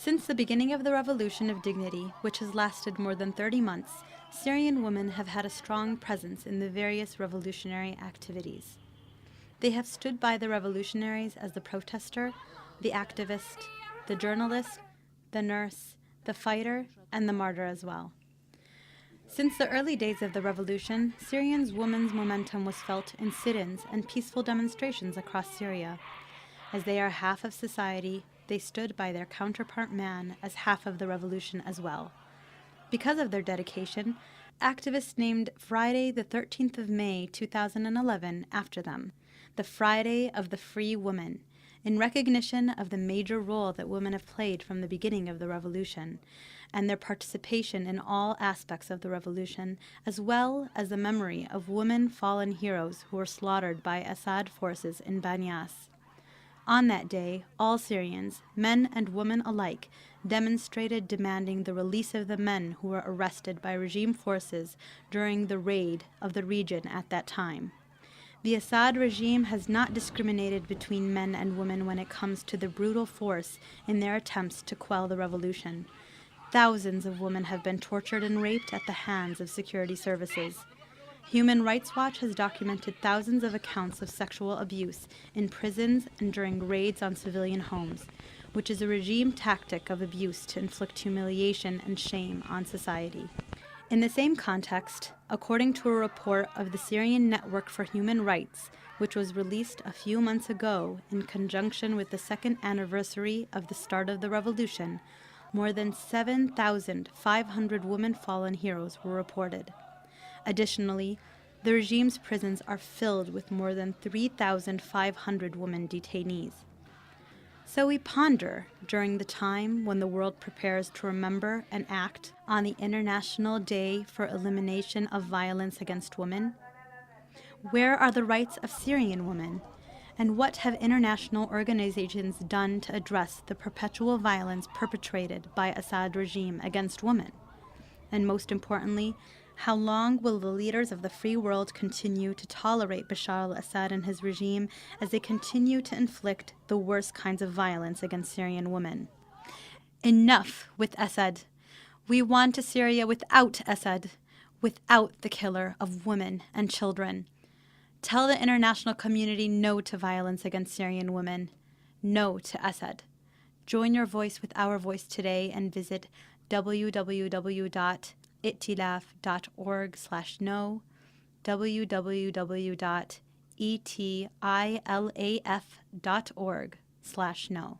Since the beginning of the Revolution of Dignity, which has lasted more than 30 months, Syrian women have had a strong presence in the various revolutionary activities. They have stood by the revolutionaries as the protester, the activist, the journalist, the nurse, the fighter, and the martyr as well. Since the early days of the revolution, Syrian women's momentum was felt in sit-ins and peaceful demonstrations across Syria. As they are half of society, they stood by their counterpart man as half of the revolution as well. Because of their dedication, activists named Friday the 13th of May 2011 after them, the Friday of the Free Woman, in recognition of the major role that women have played from the beginning of the revolution, and their participation in all aspects of the revolution, as well as the memory of women fallen heroes who were slaughtered by Assad forces in Banyas. On that day, all Syrians, men and women alike, demonstrated demanding the release of the men who were arrested by regime forces during the raid of the region at that time. The Assad regime has not discriminated between men and women when it comes to the brutal force in their attempts to quell the revolution. Thousands of women have been tortured and raped at the hands of security services. Human Rights Watch has documented thousands of accounts of sexual abuse in prisons and during raids on civilian homes, which is a regime tactic of abuse to inflict humiliation and shame on society. In the same context, according to a report of the Syrian Network for Human Rights, which was released a few months ago in conjunction with the second anniversary of the start of the revolution, more than 7,500 women fallen heroes were reported. Additionally, the regime's prisons are filled with more than 3,500 women detainees. So we ponder during the time when the world prepares to remember and act on the International Day for Elimination of Violence Against Women. Where are the rights of Syrian women? And what have international organizations done to address the perpetual violence perpetrated by Assad regime against women? And most importantly, how long will the leaders of the free world continue to tolerate Bashar al-Assad and his regime as they continue to inflict the worst kinds of violence against Syrian women? Enough with Assad. We want a Syria without Assad, without the killer of women and children. Tell the international community no to violence against Syrian women, no to Assad. Join your voice with our voice today and visit www.itilaf.org/no, www.etilaf.org/no.